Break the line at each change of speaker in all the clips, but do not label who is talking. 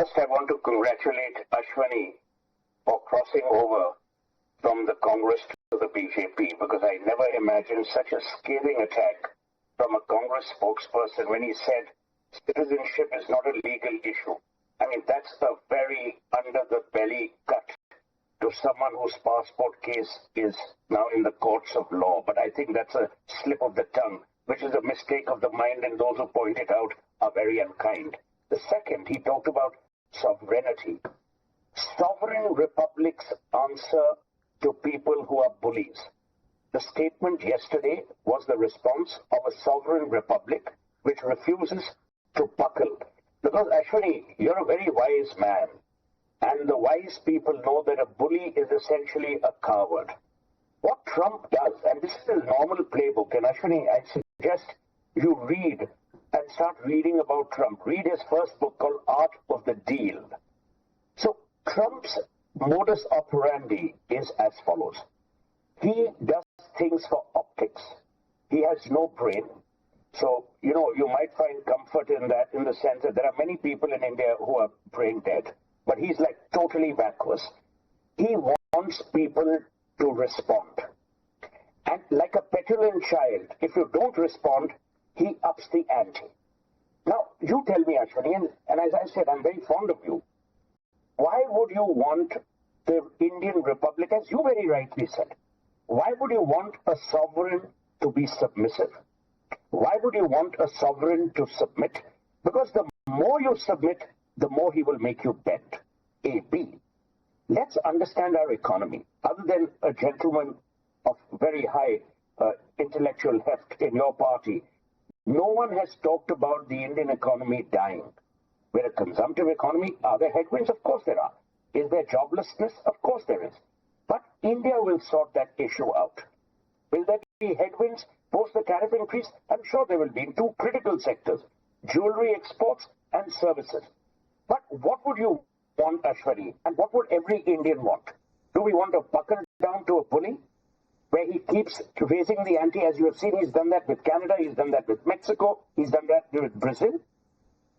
First, I want to congratulate Ashwani for crossing over from the Congress to the BJP, because I never imagined such a scathing attack from a Congress spokesperson when he said citizenship is not a legal issue. I mean, that's a very under-the-belly cut to someone whose passport case is now in the courts of law. But I think that's a slip of the tongue, which is a mistake of the mind, and those who point it out are very unkind. The second, he talked about sovereignty. Sovereign republics answer to people who are bullies. The statement yesterday was the response of a sovereign republic which refuses to buckle. Because Ashwani, you're a very wise man, and the wise people know that a bully is essentially a coward. What Trump does, and this is a normal playbook, and Ashwani, I suggest you read and start reading about Trump. Read his first book called Art of the Deal. So Trump's modus operandi is as follows. He does things for optics. He has no brain. So, you might find comfort in that, in the sense that there are many people in India who are brain dead, but he's like totally vacuous. He wants people to respond. And like a petulant child, if you don't respond, he ups the ante. Now, you tell me, Ashwani, and as I said, I'm very fond of you. Why would you want the Indian Republic, as you very rightly said, why would you want a sovereign to be submissive? Why would you want a sovereign to submit? Because the more you submit, the more he will make you bend. A. B. Let's understand our economy. Other than a gentleman of very high intellectual heft in your party, no one has talked about the Indian economy dying. We're a consumptive economy. Are there headwinds? Of course there are. Is there joblessness? Of course there is. But India will sort that issue out. Will there be headwinds post the tariff increase? I'm sure there will be in two critical sectors, jewelry exports and services. But what would you want, Ashwani, and what would every Indian want? Do we want to buckle down to a bully where he keeps raising the ante? As you have seen, he's done that with Canada, he's done that with Mexico, he's done that with Brazil.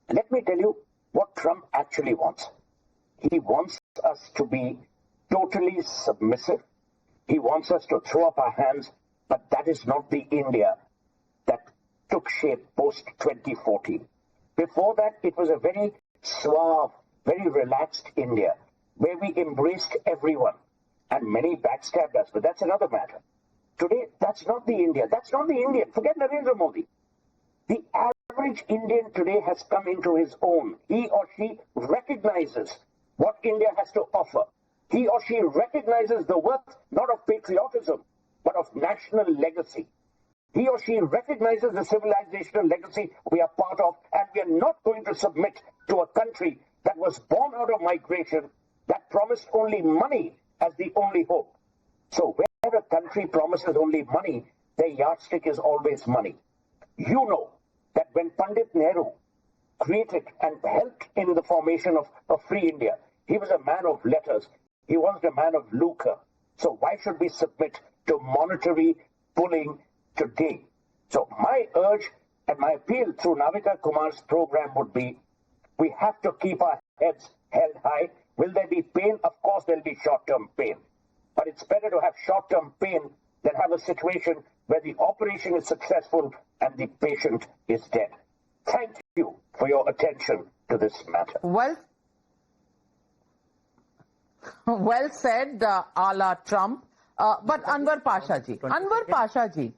Let me tell you what Trump actually wants. He wants us to be totally submissive. He wants us to throw up our hands, but that is not the India that took shape post-2014. Before that, it was a very suave, very relaxed India, where we embraced everyone, and many backstabbed us, but that's another matter. Today, that's not the India. That's not the Indian. Forget Narendra Modi. The average Indian today has come into his own. He or she recognizes what India has to offer. He or she recognizes the worth not of patriotism, but of national legacy. He or she recognizes the civilizational legacy we are part of, and we are not going to submit to a country that was born out of migration, that promised only money as the only hope. So where a country promises only money, their yardstick is always money. You know that when Pandit Nehru created and helped in the formation of a free India, he was a man of letters. He wasn't a man of lucre. So why should we submit to monetary pulling today? So my urge and my appeal through Navika Kumar's program would be, we have to keep our heads held high. Will there be pain? Of course there'll be short-term pain. But it's better to have short-term pain than have a situation where the operation is successful and the patient is dead. Thank you for your attention to this matter.
Well said, a la Trump. But Anwar Pasha ji,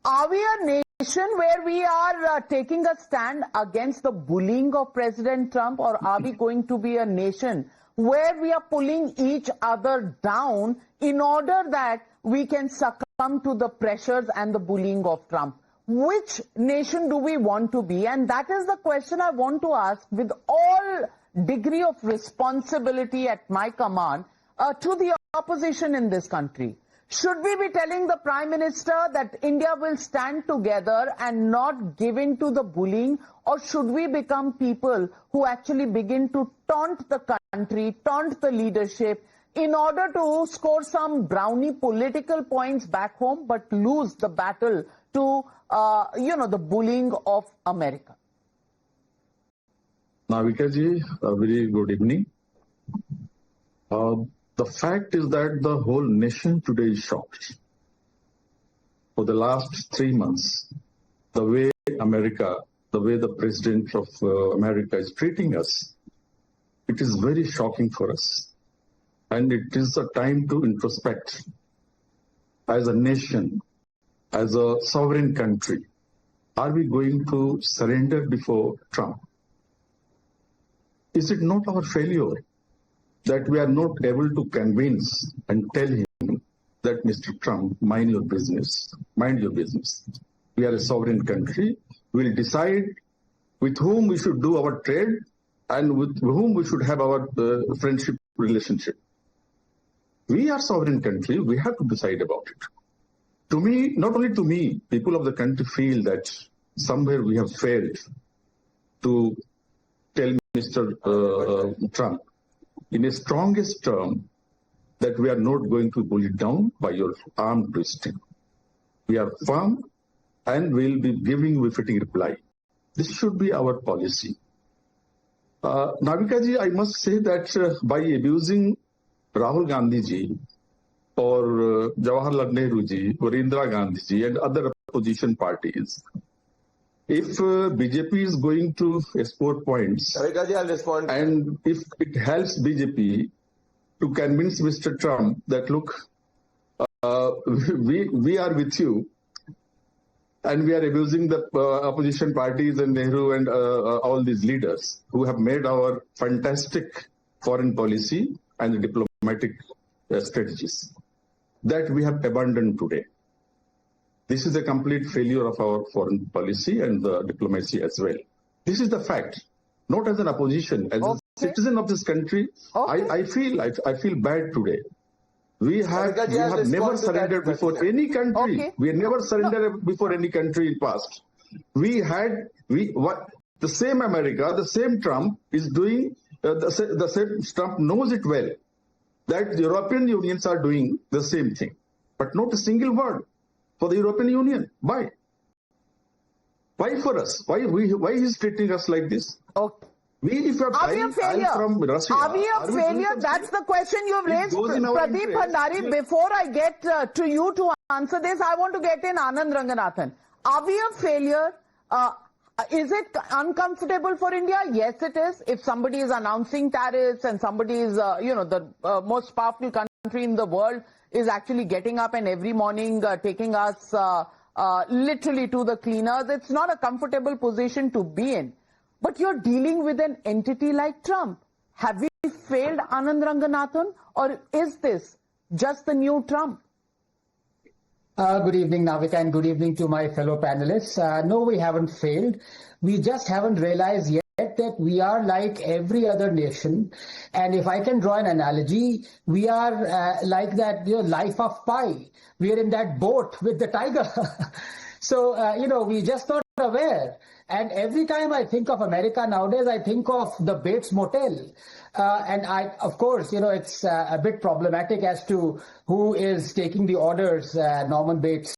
are we a nation where we are taking a stand against the bullying of President Trump, or are we going to be a nation where we are pulling each other down in order that we can succumb to the pressures and the bullying of Trump? Which nation do we want to be? And that is the question I want to ask with all degree of responsibility at my command to the opposition in this country. Should we be telling the Prime Minister that India will stand together and not give in to the bullying, or should we become people who actually begin to taunt the country, taunt the leadership in order to score some brownie political points back home but lose the battle to, the bullying of America?
Navika ji, a very good evening. The fact is that the whole nation today is shocked. For the last 3 months, the way the President of America is treating us, it is very shocking for us. And it is a time to introspect as a nation, as a sovereign country. Are we going to surrender before Trump? Is it not our failure that we are not able to convince and tell him that, Mr. Trump, mind your business, mind your business. We are a sovereign country. We'll decide with whom we should do our trade and with whom we should have our friendship relationship. We are a sovereign country. We have to decide about it. To me, not only to me, people of the country feel that somewhere we have failed to tell Mr. Trump in a strongest term that we are not going to pull it down by your arm twisting. We are firm and will be giving befitting reply. This should be our policy. Navika ji, I must say that by abusing Rahul Gandhi ji or Jawaharlal Nehru ji or Indira Gandhi ji and other opposition parties, if BJP is going to score points,
I'll respond.
And if it helps BJP to convince Mr. Trump that, look, we are with you, and we are abusing the opposition parties and Nehru and all these leaders who have made our fantastic foreign policy and diplomatic strategies that we have abandoned today. This is a complete failure of our foreign policy and the diplomacy as well. This is the fact. Not as an opposition, as a citizen of this country, I feel bad today. We have never surrendered before any country. We have never surrendered before any country in past. The same America, the same Trump is doing, the same Trump knows it well, that the European unions are doing the same thing. But not a single word for the European Union. Why? Why for us? Why he's treating us like this?
Okay.
Are we a failure? From Russia.
Are we a failure? That's the question you've raised, Pradeep Bhandari. Before I get to you to answer this, I want to get in Anand Ranganathan. Are we a failure? Is it uncomfortable for India? Yes, it is. If somebody is announcing tariffs and somebody is, the most powerful country in the world is actually getting up and every morning taking us literally to the cleaners, it's not a comfortable position to be in. But you're dealing with an entity like Trump. Have we failed, Anand Ranganathan, or is this just the new Trump?
Good evening, Navika, and good evening to my fellow panelists. No, we haven't failed. We just haven't realized yet that we are like every other nation. And if I can draw an analogy, we are like that life of Pi. We are in that boat with the tiger. So, we're just not aware. And every time I think of America nowadays, I think of the Bates Motel. And of course, it's a bit problematic as to who is taking the orders Norman Bates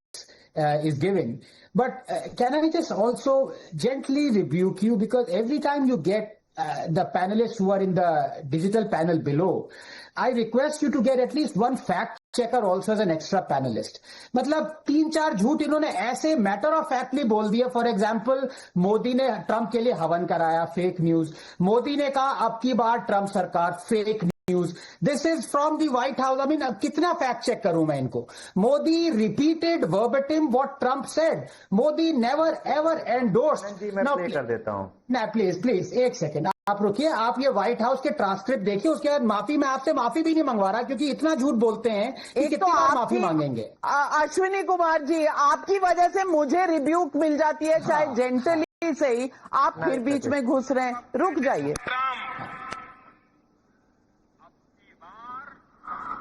is giving. But can I just also gently rebuke you, because every time you get the panelists who are in the digital panel below, I request you to get at least one fact checker also as an extra panelist. मतलब 3-4 झूठ इन्होंने ऐसे matter of factly बोल दिए. For example, Modi ने Trump के लिए हवन कराया, फेक न्यूज. मोदी ने कहा अब की बार ट्रंप सरकार, fake news. This is from the white house. I mean अब कितना फैक्ट चेक करूं मैं इनको. Modi repeated verbatim what Trump said. Modi never ever endorsed.
मैं प्ले कर देता हूं.
ना प्लीज एक सेकेंड आप रुकिए. आप ये व्हाइट हाउस के ट्रांसक्रिप्ट देखिए, उसके बाद माफी. मैं आपसे माफी भी नहीं मंगवा रहा, क्योंकि इतना झूठ बोलते हैं कि कितनी बार माफी मांगेंगे.
अश्विनी कुमार जी, आपकी वजह से मुझे रिब्यूक मिल जाती है, शायद जेंटली से ही. आप फिर बीच में घुस रहे हैं. रुक जाइए.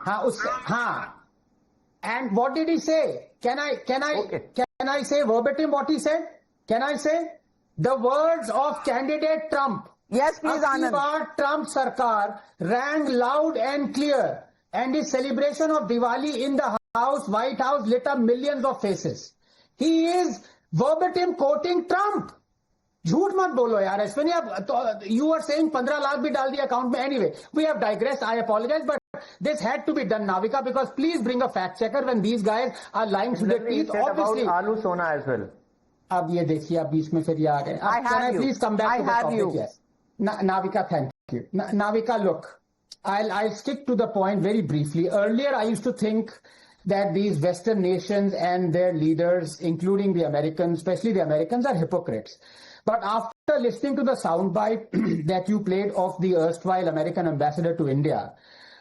हाँ. And what did he say? Can I say verbatim what he said? Can I say the words of candidate Trump?
Yes, please, Anand.
Trump Sarkar rang loud and clear, and his celebration of Diwali in the White House lit up millions of faces. He is verbatim quoting Trump. झूठ मत बोलो यार अश्विनी आप you are saying 15 lakh भी डाल दिया account में anyway we have digressed I apologize but this had to be done Navika because please bring a fact checker when these guys are lying to their teeth obviously
Alu Sona as well.
अब ये देखिए आप बीच में फिर ये आ गए can I please come back to the topic yes Navika thank you Navika look I'll stick to the point very briefly earlier I used to think that these Western nations and their leaders including the Americans especially the Americans are hypocrites. But after listening to the soundbite that you played of the erstwhile American ambassador to India,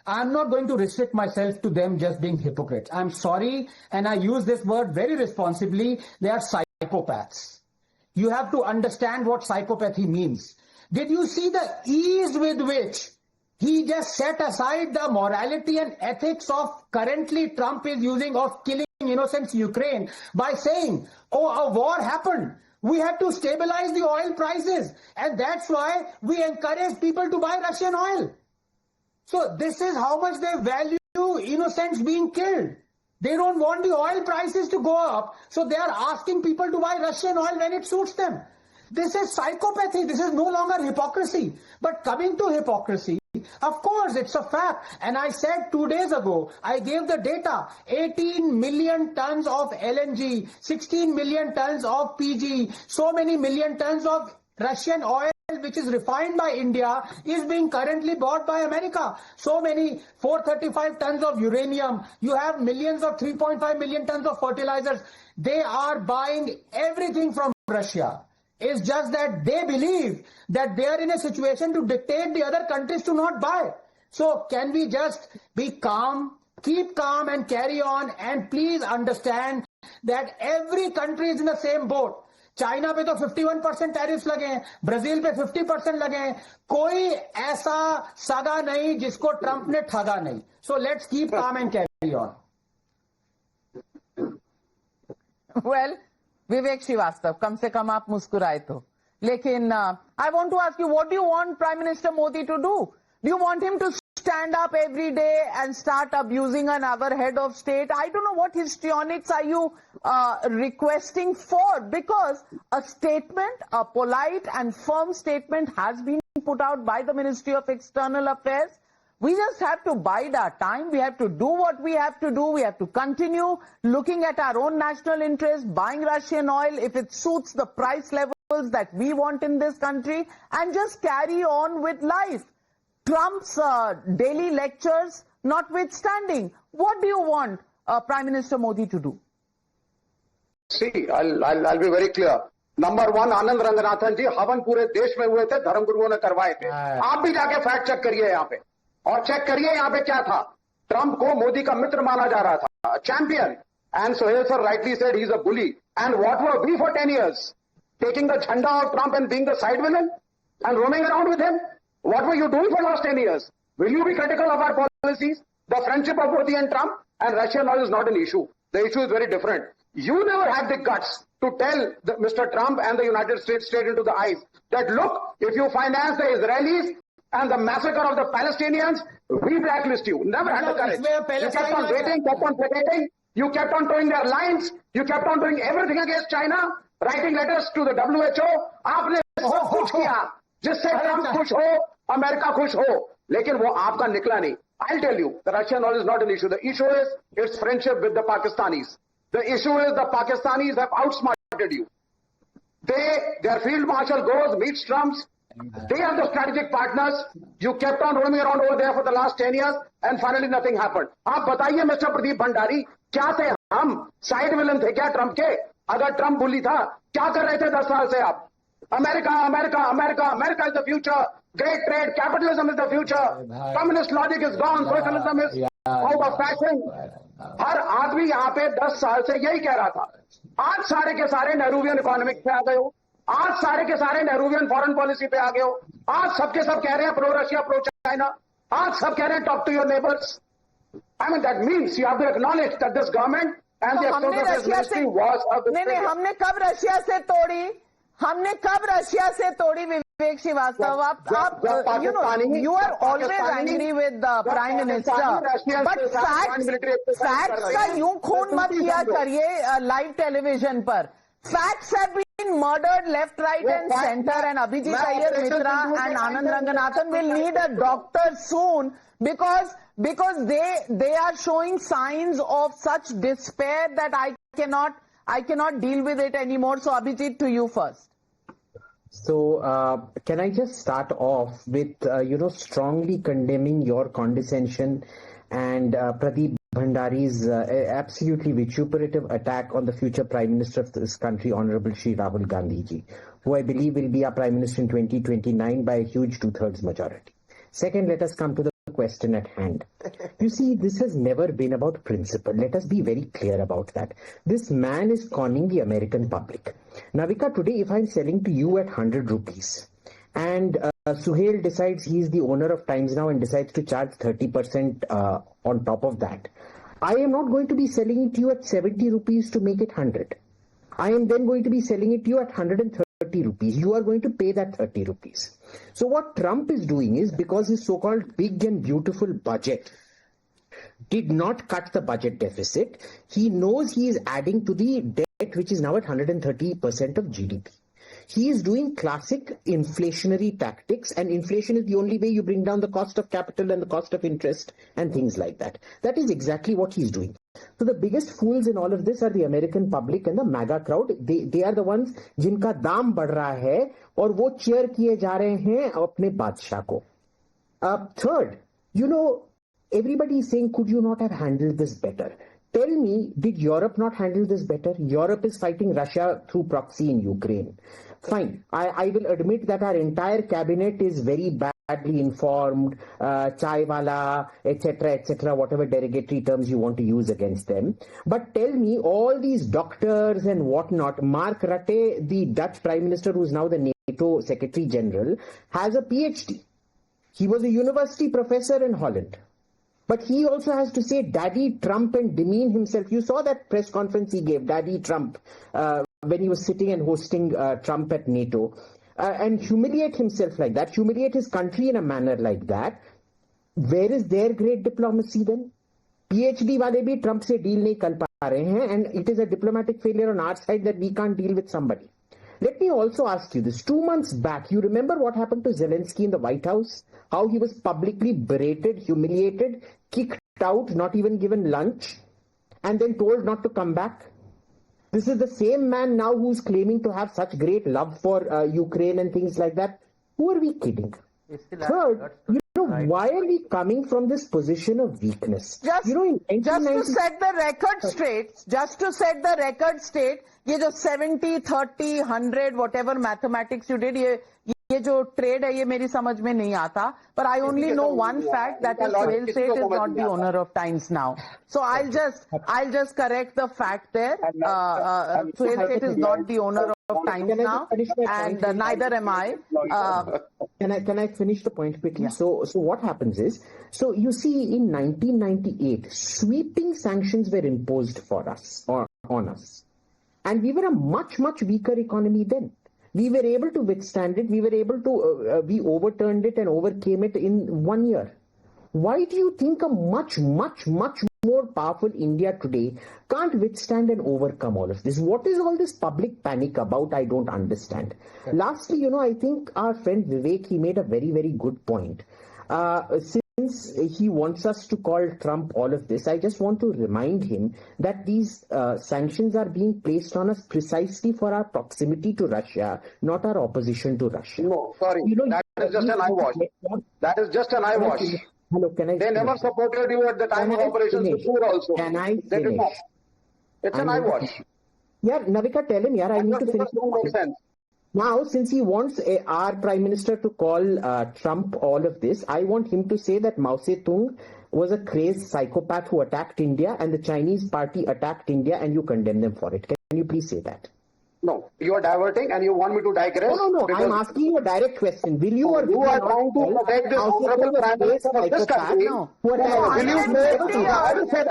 I'm not going to restrict myself to them just being hypocrites. I'm sorry, and I use this word very responsibly. They are psychopaths. You have to understand what psychopathy means. Did you see the ease with which he just set aside the morality and ethics of currently Trump is using of killing innocents in Ukraine by saying, oh, a war happened. We have to stabilize the oil prices and that's why we encourage people to buy Russian oil. So this is how much they value innocents being killed. They don't want the oil prices to go up, so they are asking people to buy Russian oil when it suits them. This is psychopathy. This is no longer hypocrisy. But coming to hypocrisy, of course, it's a fact. And I said 2 days ago, I gave the data, 18 million tons of LNG, 16 million tons of PG, so many million tons of Russian oil which is refined by India is being currently bought by America. So many 435 tons of uranium. You have millions of 3.5 million tons of fertilizers. They are buying everything from Russia. It's just that they believe that they are in a situation to dictate the other countries to not buy. So can we just be calm, keep calm and carry on and please understand that every country is in the same boat. China पे तो 51% tariffs लगे हैं, Brazil पे 50% लगे हैं, कोई ऐसा सगा नहीं जिसको ट्रंप ने ठगा नहीं. So let's keep calm and carry on.
Well, विवेक श्रीवास्तव कम से कम आप मुस्कुराए तो लेकिन I want to ask you what do you want Prime Minister Modi to do? Do you want him to stand up every day and start abusing another head of state? I don't know what histrionics are you requesting for, because a statement, a polite and firm statement has been put out by the Ministry of External Affairs. We just have to bide our time. We have to do what we have to do. We have to continue looking at our own national interest, buying Russian oil if it suits the price levels that we want in this country, and just carry on with life. Trump's daily lectures notwithstanding, what do you want Prime Minister Modi to do?
See, I'll be very clear. Number one, Anand Ranganathan जी हवन पूरे देश में हुए थे, धर्मगुरुओं ने करवाए थे. आप भी जाके फैक्ट चेक करिए यहाँ पे और चेक करिए यहाँ पे क्या था. ट्रंप को मोदी का मित्र माना जा रहा था, champion. And Suhel Seth rightly said he's a bully. And what were we for 10 years? Taking the झंडा of Trump and being the side villain and roaming around with him? What were you doing for the last 10 years? Will you be critical of our policies? The friendship of Modi and Trump and Russian oil is not an issue. The issue is very different. You never had the guts to tell Mr. Trump and the United States straight into the eyes that, look, if you finance the Israelis and the massacre of the Palestinians, we blacklist you. Never had the courage. You kept on waiting, kept on forgetting. You kept on towing their lines. You kept on doing everything against China, writing letters to the WHO. आपने सब कुछ किया जिससे Trump खुश हो, America खुश हो, लेकिन वो आपका निकला नहीं. I'll tell you, the Russian oil is not an issue. The issue is its friendship with the Pakistanis. The issue is the Pakistanis have outsmarted you. Their field marshal goes, meets Trump's. They are the strategic partners. You kept on roaming around over there for the last 10 years and finally nothing happened. आप बताइए mister Pradeep Bhandari, क्या थे हम? Side villain थे क्या Trump के? अगर Trump बुली था, क्या कर रहे थे 10 साल से आप? America, America, America, America is the future. Great trade, capitalism is the future. Communist logic is gone. Socialism is out of fashion. हर आदमी यहाँ पे 10 साल से यही कह रहा था. आज सारे के सारे नेहरूवियन इकोनॉमिक्स पे आ गए हो. आज सारे के सारे नेहरूवियन फॉरेन पॉलिसी पे आ गए हो. आज सबके सब कह रहे हैं प्रो रशिया प्रो चाइना. आज सब कह रहे हैं talk to your neighbours. I mean that means you have to acknowledge that this government and the External Affairs Ministry was a
नहीं, हमने कब रशिया से तोड़ी? हमने कब रशिया से तोड़ी? विवेक श्रीवास्तव, आप you are always angry with the Prime Minister, but facts का यूं खून मत किया करिए लाइव टेलीविजन पर. Facts have been murdered left, right and center, and Abhijit Iyer, Mita and Anand Ranganathan will need a doctor soon because they are showing signs of such despair that I cannot deal with it anymore. So Abhijit, to you first.
So can I just start off with strongly condemning your condescension and Pradeep Bhandari's absolutely vituperative attack on the future Prime Minister of this country, Honorable Shri Rahul Gandhi ji, who I believe will be our Prime Minister in 2029 by a huge 2/3 majority. Second, let us come to the question at hand. You see, this has never been about principle. Let us be very clear about that. This man is conning the American public. Navika, today if I'm selling to you at 100 rupees and Suhel decides he's the owner of Times Now and decides to charge 30% on top of that, I am not going to be selling it to you at 70 rupees to make it 100. I am then going to be selling it to you at 130 rupees. You are going to pay that 30 rupees. So what Trump is doing is, because his so-called big and beautiful budget did not cut the budget deficit, he knows he is adding to the debt, which is now at 130% of GDP. He is doing classic inflationary tactics, and inflation is the only way you bring down the cost of capital and the cost of interest and things like that. That is exactly what he's doing. So the biggest fools in all of this are the American public and the MAGA crowd. They are the ones जिनका दाम बढ़ रहा है और वो cheer किए जा रहे हैं अपने बादशाह को. Third, everybody is saying, could you not have handled this better? Tell me, did Europe not handle this better? Europe is fighting Russia through proxy in Ukraine. Fine. I will admit that our entire cabinet is very badly informed, chaiwala, etc., whatever derogatory terms you want to use against them. But tell me, all these doctors and whatnot, Mark Rutte, the Dutch Prime Minister who is now the NATO Secretary General, has a PhD. He was a university professor in Holland. But he also has to say Daddy Trump and demean himself. You saw that press conference he gave, Daddy Trump, when he was sitting and hosting Trump at NATO, and humiliate himself like that, humiliate his country in a manner like that. Where is their great diplomacy then? PhD wale bhi Trump se deal nahi kar pa rahe hain, and it is a diplomatic failure on our side that we can't deal with somebody. Let me also ask you this. 2 months back, you remember what happened to Zelensky in the White House? How he was publicly berated, humiliated, kicked out, not even given lunch, and then told not to come back? This is the same man now who's claiming to have such great love for Ukraine and things like that. Who are we kidding? Third, why are we coming from this position of weakness?
Just to set the record straight, ये जो 70, 30, 100, whatever mathematics you did, ये जो trade है ये मेरी समझ में नहीं आता. But I only know one fact, that is Suhel Seth is not the owner of Times Now. So I'll just correct the fact there. Suhel Seth is not the owner of Times Now, and neither am I.
Can I finish the point quickly? Yeah. So what happens is, so you see, in 1998, sweeping sanctions were imposed for us or on us, and we were a much weaker economy then. We were able to withstand it. We were able to, we overturned it and overcame it in 1 year. Why do you think a much more powerful India today can't withstand and overcome all of this? What is all this public panic about? I don't understand. Okay. Lastly, I think our friend Vivek, he made a very good point. Since he wants us to call Trump all of this, I just want to remind him that these sanctions are being placed on us precisely for our proximity to Russia, not our opposition to Russia.
No, sorry, that is just an eyewash. That is just an eyewash.
Hello, can I
They never supported you at the time of Operation Suhel also.
Can I finish?
They did not. It's an eyewash.
Yeah, Navika, tell him, I need to finish. Now, since he wants our Prime Minister to call Trump all of this, I want him to say that Mao Zedong was a crazed psychopath who attacked India, and the Chinese party attacked India, and you condemn them for it. Can you please say that?
No, you are diverting and you want me to digress.
No, I'm asking you a direct question. Will you or
you are trying to protect the honorable Prime Minister of this country?
No. Will you say that? I will say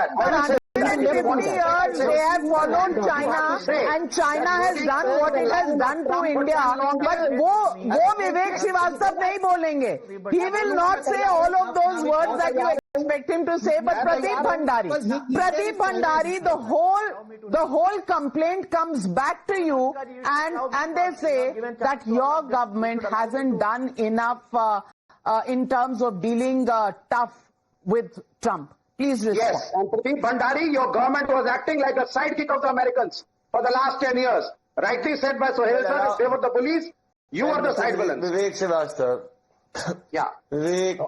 150 years they have followed China and China has done what it has done to India. But wo Vivek Srivastava nahi bolenge. He will not say all of those words that you expect him to say. But Pradeep Bhandari, the whole complaint comes back to you, and they say that your government hasn't done enough in terms of dealing tough with Trump. Please respond.
Yes, and Pradeep Bhandari, your government was acting like a sidekick of the Americans for the last 10 years. Rightly said by Suhel Seth, if they were the police, you are the side villains.
Vivek Srivastava.
Yeah.
Vivek,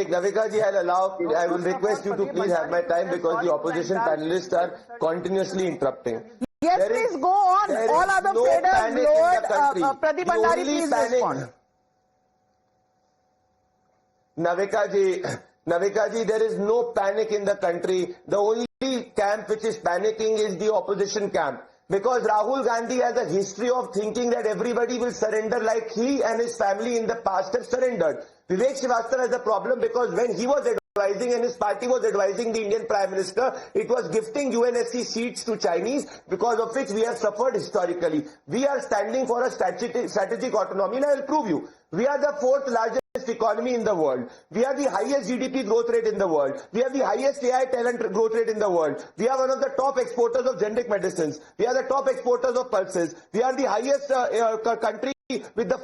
Navika ji, I will request you to please have my time because the opposition panelists are continuously interrupting.
Yes, please go on. All other traders, Lord Pradeep Bhandari, please respond.
Navika ji, there is no panic in the country. The only camp which is panicking is the opposition camp. Because Rahul Gandhi has a history of thinking that everybody will surrender like he and his family in the past have surrendered. Vivek Srivastava has a problem because when he was advising and his party was advising the Indian Prime Minister, it was gifting UNSC seats to Chinese, because of which we have suffered historically. We are standing for a strategic autonomy, and I will prove you. We are the fourth largest economy in the world. We have the highest GDP growth rate in the world. We have the highest AI talent growth rate in the world. We are one of the top exporters of generic medicines. We are the top exporters of pulses. We are the highest country with the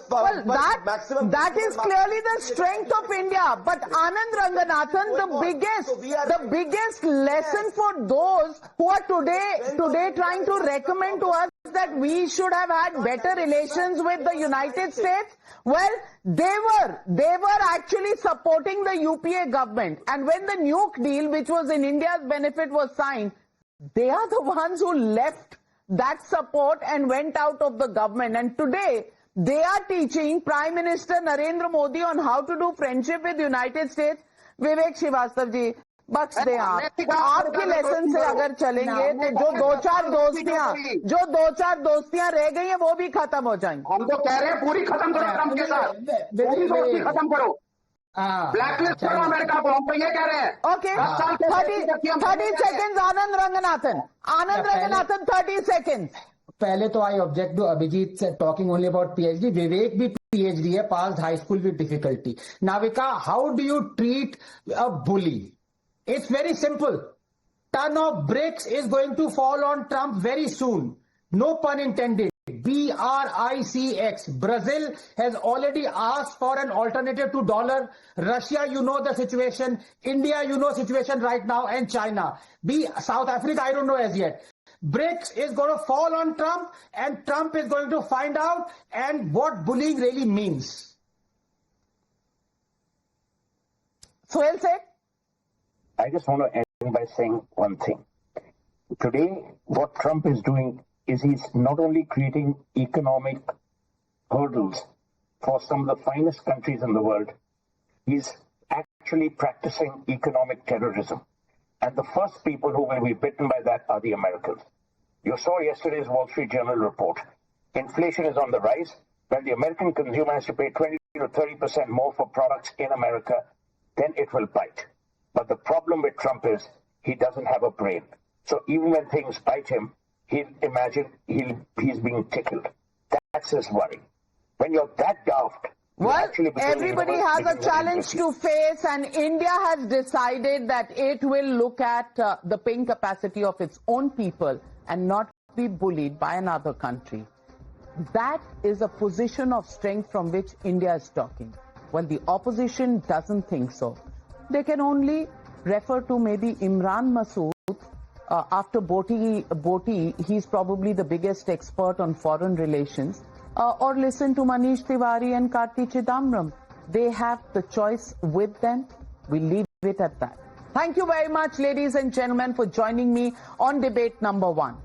maximum.
That is clearly the strength of India. But Anand Ranganathan, the biggest lesson for those who are today trying to recommend to us that we should have had better relations with the United States. Well, they were actually supporting the UPA government. And when the nuke deal, which was in India's benefit, was signed, they are the ones who left that support and went out of the government. And today, they are teaching Prime Minister Narendra Modi on how to do friendship with the United States. Vivek Srivastava ji, बख्श दें आप आपके lesson से अगर चलेंगे तो जो दो चार दोस्तियां रह गई हैं वो भी खत्म हो जाएंगी.
हम तो कह रहे हैं पूरी खत्म करो ट्रम्प के साथ, पूरी दोस्ती खत्म करो, ब्लैकलिस्ट करो अमेरिका को, हम तो ये कह रहे हैं.
Okay, 30 seconds. Anand Ranganathan 30 seconds.
पहले तो I object to Abhijeet talking only about PhD. Vivek भी पीएचडी है, passed high school with difficulty. Navika, how do you treat a bully? It's very simple. Ton of bricks is going to fall on Trump very soon. No pun intended. BRICX. Brazil has already asked for an alternative to dollar. Russia, you know the situation. India, you know situation right now. And China. South Africa, I don't know as yet. BRICS is going to fall on Trump, and Trump is going to find out and what bullying really means.
Suhel Seth?
I just want to end by saying one thing. Today, what Trump is doing is he's not only creating economic hurdles for some of the finest countries in the world, he's actually practicing economic terrorism. And the first people who will be bitten by that are the Americans. You saw yesterday's Wall Street Journal report. Inflation is on the rise. When the American consumer has to pay 20 to 30% more for products in America, then it will bite. But the problem with Trump is he doesn't have a brain. So even when things bite him, he'll imagine he's being tickled. That's his worry. When you're that daft,
well, everybody has a challenge to face, and India has decided that it will look at the paying capacity of its own people and not be bullied by another country. That is a position of strength from which India is talking. Well, the opposition doesn't think so. They can only refer to maybe Imran Masood. After Boti, he's probably the biggest expert on foreign relations. Or listen to Manish Tiwari and Karti Chidambaram. They have the choice with them. We'll leave it at that. Thank you very much, ladies and gentlemen, for joining me on debate number 1.